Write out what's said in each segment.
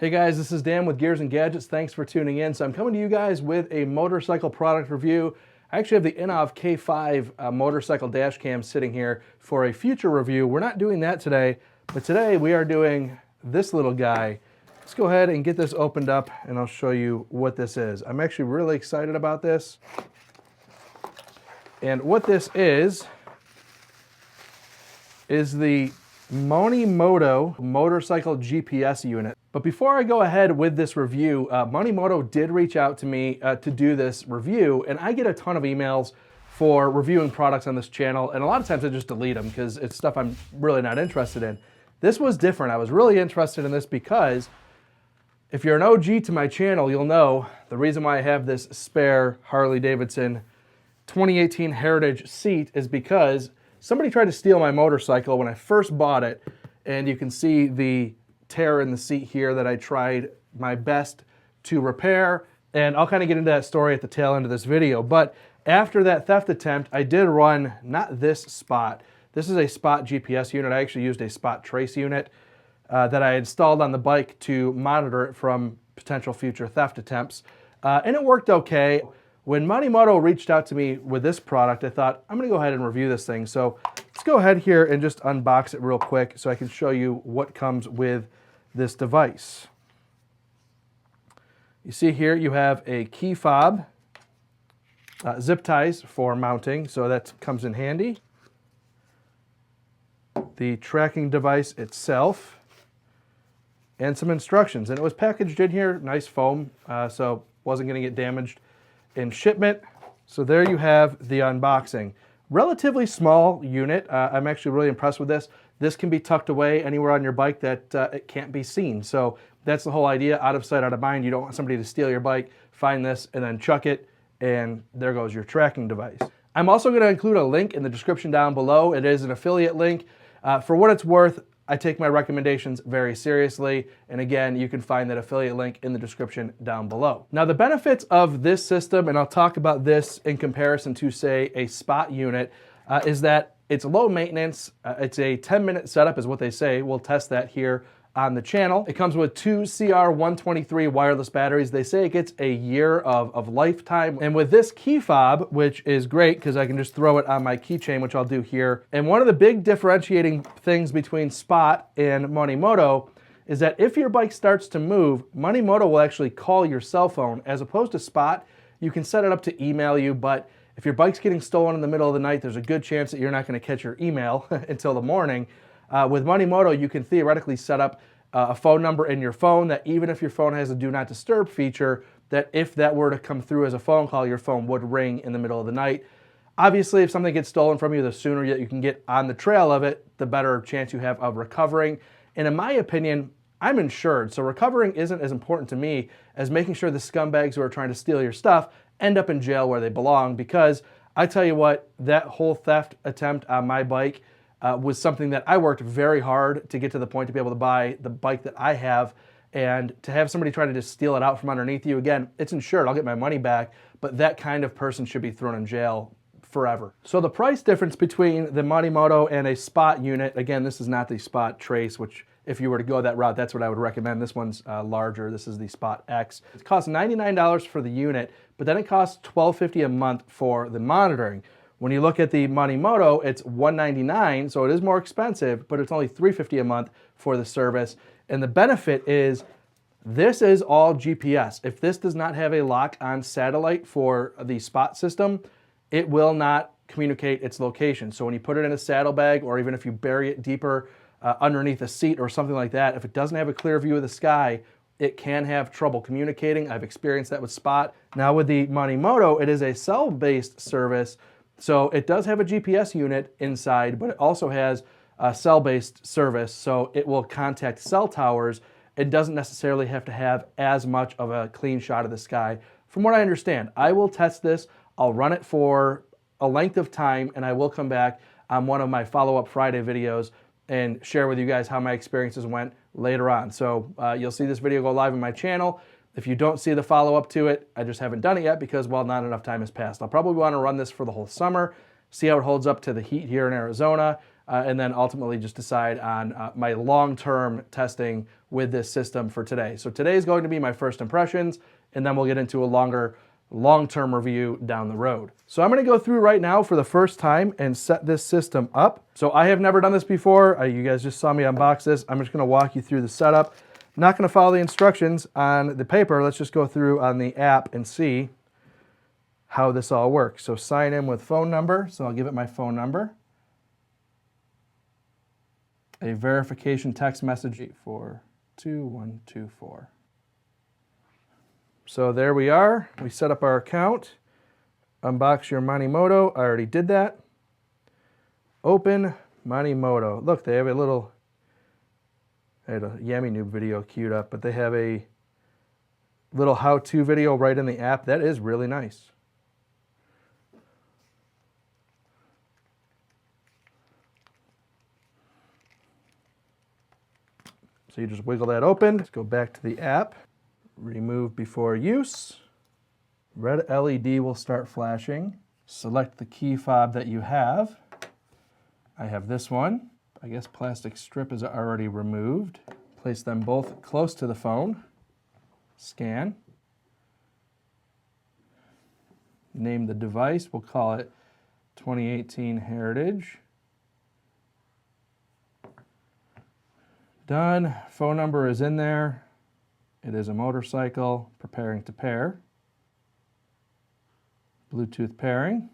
Hey guys, this is Dan with Gears and Gadgets. Thanks for tuning in. So I'm coming to you guys with a motorcycle product review. I actually have the Innov K5 motorcycle dash cam sitting here for a future review. We're not doing that today, but today we are doing this little guy. Let's go ahead and get this opened up and I'll show you what this is. I'm actually really excited about this. And what this is the Monimoto motorcycle GPS unit. But before I go ahead with this review, Monimoto did reach out to me to do this review, and I get a ton of emails for reviewing products on this channel, and a lot of times I just delete them because it's stuff I'm really not interested in. This was different. I was really interested in this because if you're an OG to my channel, you'll know the reason why I have this spare Harley-Davidson 2018 Heritage seat is because somebody tried to steal my motorcycle when I first bought it, and you can see the tear in the seat here that I tried my best to repair, and I'll kind of get into that story at the tail end of this video. But after that theft attempt, I did run not this Spot. This is a Spot GPS unit. I actually used a Spot Trace unit that I installed on the bike to monitor it from potential future theft attempts, and it worked okay. When Monimoto reached out to me with this product, I thought, I'm going to go ahead and review this thing. So let's go ahead here and just unbox it real quick so I can show you what comes with this device. You see here you have a key fob, zip ties for mounting, so that comes in handy. The tracking device itself, and some instructions. And it was packaged in here, nice foam, so wasn't going to get damaged in shipment. So there you have the unboxing. Relatively small unit. I'm actually really impressed with this. This can be tucked away anywhere on your bike that it can't be seen. So that's the whole idea, out of sight, out of mind. You don't want somebody to steal your bike, find this, and then chuck it, and there goes your tracking device. I'm also going to include a link in the description down below. It is an affiliate link. For what it's worth, I take my recommendations very seriously, and again, you can find that affiliate link in the description down below. Now, the benefits of this system, and I'll talk about this in comparison to, say, a Spot unit, is that it's low maintenance. It's a 10-minute setup is what they say. We'll test that here on the channel. It comes with two CR123 wireless batteries. They say it gets a year of lifetime. And with this key fob, which is great because I can just throw it on my keychain, which I'll do here. And one of the big differentiating things between Spot and Monimoto is that if your bike starts to move, Monimoto will actually call your cell phone. As opposed to Spot, you can set it up to email you, but if your bike's getting stolen in the middle of the night, there's a good chance that you're not going to catch your email until the morning. With Monimoto, you can theoretically set up a phone number in your phone that even if your phone has a do not disturb feature, that if that were to come through as a phone call, your phone would ring in the middle of the night. Obviously, if something gets stolen from you, the sooner that you can get on the trail of it, the better chance you have of recovering. And in my opinion, I'm insured, so recovering isn't as important to me as making sure the scumbags who are trying to steal your stuff end up in jail where they belong, because I tell you what, that whole theft attempt on my bike was something that I worked very hard to get to the point to be able to buy the bike that I have, and to have somebody try to just steal it out from underneath you, again, it's insured, I'll get my money back, but that kind of person should be thrown in jail forever. So the price difference between the Monimoto and a Spot unit, again, this is not the Spot Trace, which if you were to go that route, that's what I would recommend. This one's larger. This is the Spot X. It costs $99 for the unit, but then it costs $12.50 a month for the monitoring. When you look at the Monimoto, it's $199, so it is more expensive, but it's only $350 a month for the service. And the benefit is this is all GPS. If this does not have a lock-on satellite for the Spot system, it will not communicate its location. So when you put it in a saddlebag, or even if you bury it deeper underneath a seat or something like that, if it doesn't have a clear view of the sky, it can have trouble communicating. I've experienced that with Spot. Now with the Monimoto, it is a cell-based service, so it does have a GPS unit inside, but it also has a cell-based service, so it will contact cell towers. It doesn't necessarily have to have as much of a clean shot of the sky. From what I understand, I will test this. I'll run it for a length of time, and I will come back on one of my follow-up Friday videos and share with you guys how my experiences went later on. So you'll see this video go live on my channel. If you don't see the follow-up to it, I just haven't done it yet because, well, not enough time has passed. I'll probably want to run this for the whole summer, see how it holds up to the heat here in Arizona, and then ultimately just decide on my long-term testing with this system for today. So today is going to be my first impressions, and then we'll get into a longer, long-term review down the road. So I'm gonna go through right now for the first time and set this system up. So I have never done this before. You guys just saw me unbox this. I'm just gonna walk you through the setup. I'm not gonna follow the instructions on the paper. Let's just go through on the app and see how this all works. So sign in with phone number. So I'll give it my phone number. A verification text message 842124. So there we are. We set up our account. Unbox your Monimoto. I already did that. Open Monimoto. Look, they have a little, I had a Yummy Noob video queued up, but they have a little how-to video right in the app. That is really nice. So you just wiggle that open. Let's go back to the app. Remove before use. Red LED will start flashing. Select the key fob that you have. I have this one. I guess plastic strip is already removed. Place them both close to the phone. Scan. Name the device. We'll call it 2018 Heritage. Done. Phone number is in there. It is a motorcycle, preparing to pair. Bluetooth pairing.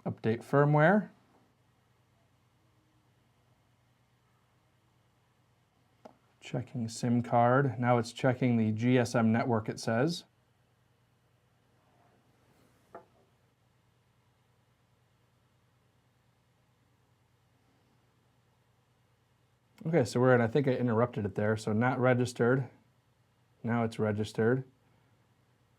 Update firmware. Checking SIM card. Now it's checking the GSM network, it says. Okay, so we're in, I think I interrupted it there, so not registered. Now it's registered.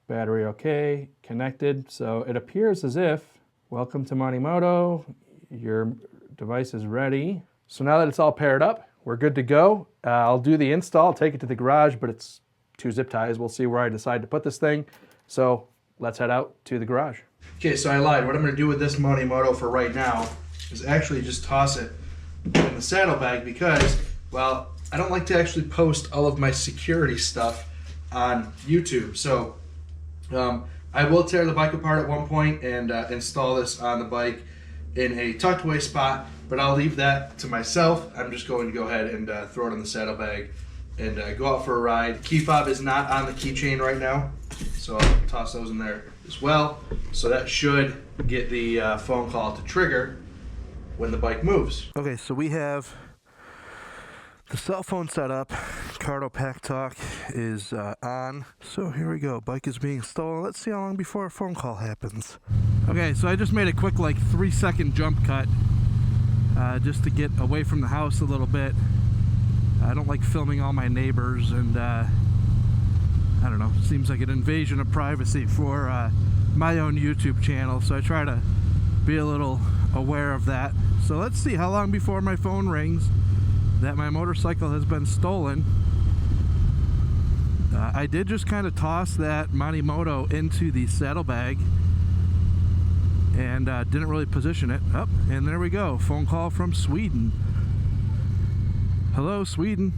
Battery okay, connected. So it appears as if, welcome to Monimoto, your device is ready. So now that it's all paired up, we're good to go. I'll do the install, take it to the garage, but it's 2 zip ties. We'll see where I decide to put this thing. So let's head out to the garage. Okay, so I lied. What I'm gonna do with this Monimoto for right now is actually just toss it in the saddlebag because, well, I don't like to actually post all of my security stuff on YouTube. So I will tear the bike apart at one point and install this on the bike in a tucked away spot, but I'll leave that to myself. I'm just going to go ahead and throw it in the saddlebag and go out for a ride. Key fob is not on the keychain right now, so I'll toss those in there as well. So that should get the phone call to trigger when the bike moves. Okay, so we have the cell phone set up. Cardo Pack Talk is on. So here we go. Bike is being stolen. Let's see how long before a phone call happens. Okay, so I just made a quick 3-second jump cut just to get away from the house a little bit. I don't like filming all my neighbors, and I don't know, seems like an invasion of privacy for my own YouTube channel, so I try to be a little aware of that. So let's see how long before my phone rings that my motorcycle has been stolen. I did just kind of toss that Monimoto into the saddlebag and didn't really position it. Oh, and there we go. Phone call from Sweden. Hello, Sweden.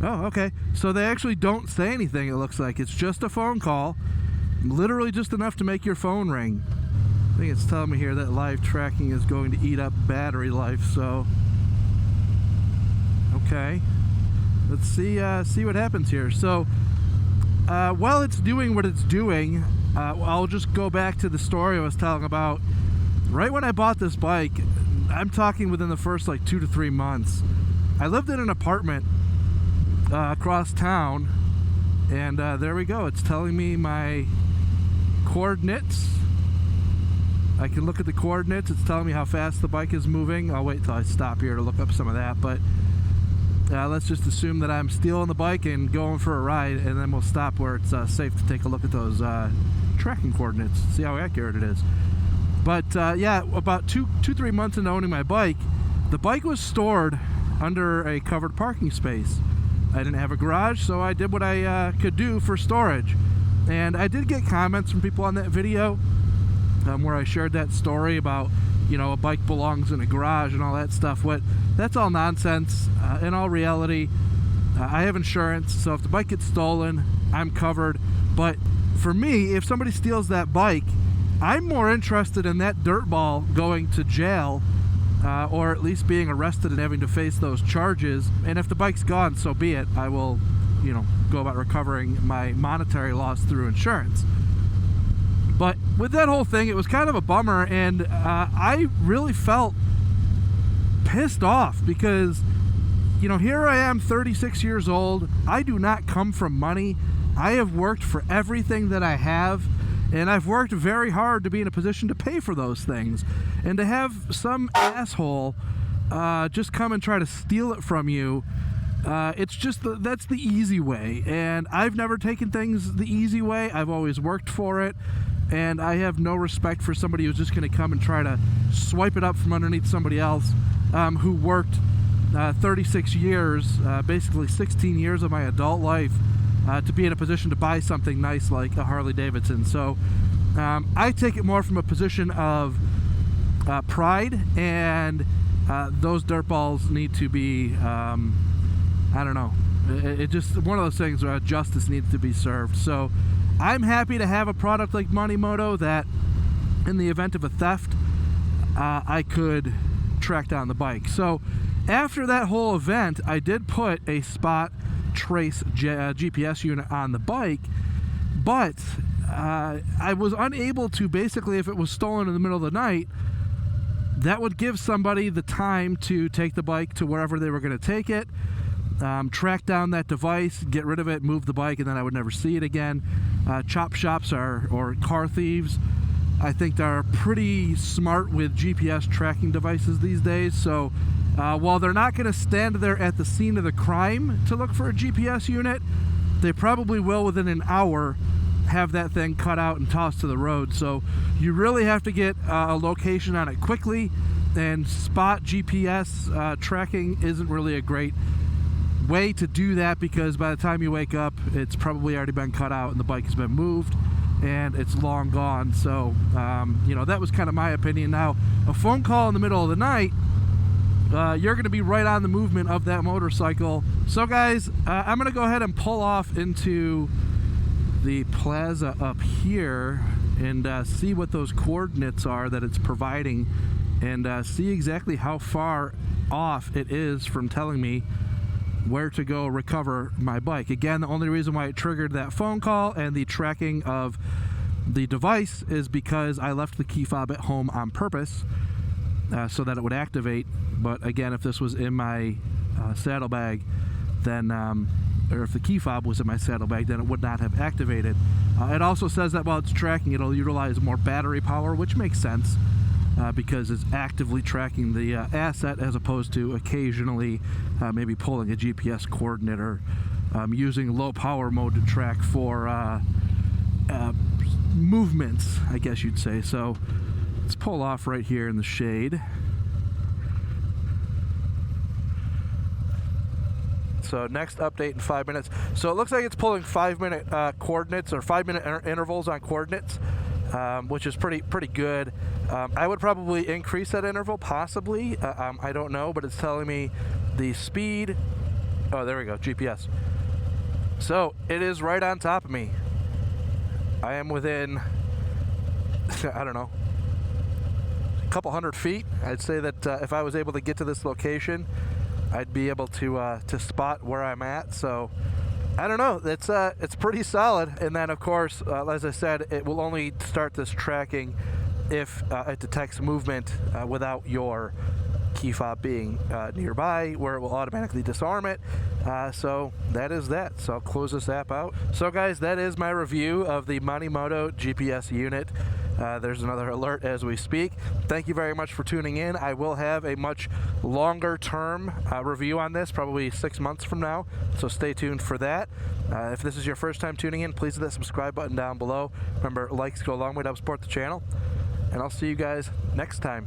Oh, okay. So they actually don't say anything, it looks like. It's just a phone call. Literally just enough to make your phone ring. I think it's telling me here that live tracking is going to eat up battery life, so okay. Let's see what happens here. So while it's doing what it's doing, I'll just go back to the story I was telling about. Right when I bought this bike, I'm talking within the first 2 to 3 months, I lived in an apartment across town, and there we go. It's telling me my coordinates. I can look at the coordinates. It's telling me how fast the bike is moving. I'll wait till I stop here to look up some of that, but let's just assume that I'm stealing the bike and going for a ride, and then we'll stop where it's safe to take a look at those tracking coordinates, see how accurate it is. But yeah, about 2-3 months into owning my bike, the bike was stored under a covered parking space. I didn't have a garage, so I did what I could do for storage. And I did get comments from people on that video where I shared that story about you know, a bike belongs in a garage and all that stuff. That's all nonsense. In all reality, I have insurance, so if the bike gets stolen, I'm covered. But for me, if somebody steals that bike, I'm more interested in that dirtball going to jail, or at least being arrested and having to face those charges. And if the bike's gone, so be it. I will, you know, go about recovering my monetary loss through insurance. But with that whole thing, it was kind of a bummer, and I really felt pissed off because, you know, here I am, 36 years old. I do not come from money. I have worked for everything that I have, and I've worked very hard to be in a position to pay for those things. And to have some asshole just come and try to steal it from you, it's just that's the easy way. And I've never taken things the easy way. I've always worked for it. And I have no respect for somebody who's just going to come and try to swipe it up from underneath somebody else who worked 36 years, basically 16 years of my adult life, to be in a position to buy something nice like a Harley-Davidson. So I take it more from a position of pride, and those dirtballs need to be, I don't know, it just one of those things where justice needs to be served. So I'm happy to have a product like Monimoto that, in the event of a theft, I could track down the bike. So after that whole event, I did put a spot trace GPS unit on the bike, but I was unable to, basically, if it was stolen in the middle of the night, that would give somebody the time to take the bike to wherever they were going to take it, track down that device, get rid of it, move the bike, and then I would never see it again. Chop shops or car thieves, I think, are pretty smart with GPS tracking devices these days. So while they're not going to stand there at the scene of the crime to look for a GPS unit, they probably will within an hour have that thing cut out and tossed to the road. So you really have to get a location on it quickly, and spot GPS tracking isn't really a great way to do that, because by the time you wake up, it's probably already been cut out and the bike has been moved and it's long gone. So you know, that was kind of my opinion. Now, a phone call in the middle of the night, you're going to be right on the movement of that motorcycle. So guys, I'm going to go ahead and pull off into the plaza up here and see what those coordinates are that it's providing, and see exactly how far off it is from telling me where to go recover my bike. Again, the only reason why it triggered that phone call and the tracking of the device is because I left the key fob at home on purpose, so that it would activate. But again, if this was in my saddlebag, then or if the key fob was in my saddlebag, then it would not have activated. It also says that while it's tracking, it'll utilize more battery power, which makes sense, because it's actively tracking the asset as opposed to occasionally maybe pulling a GPS coordinate or using low power mode to track for movements, I guess you'd say. So let's pull off right here in the shade. So next update in 5 minutes. So it looks like it's pulling 5-minute coordinates, or 5-minute intervals on coordinates, which is pretty good. I would probably increase that interval, possibly. I don't know, but it's telling me the speed. Oh, there we go, GPS. So it is right on top of me. I am within, I don't know, a couple hundred feet. I'd say that if I was able to get to this location, I'd be able to spot where I'm at. So I don't know, it's pretty solid. And then of course, as I said, it will only start this tracking if it detects movement without your key fob being nearby, where it will automatically disarm it. So that is that. So I'll close this app out. So guys, that is my review of the Monimoto GPS unit. There's another alert as we speak. Thank you very much for tuning in. I will have a much longer term review on this, probably 6 months from now, so stay tuned for that. If this is your first time tuning in, please hit that subscribe button down below. Remember, likes go a long way to help support the channel, and I'll see you guys next time.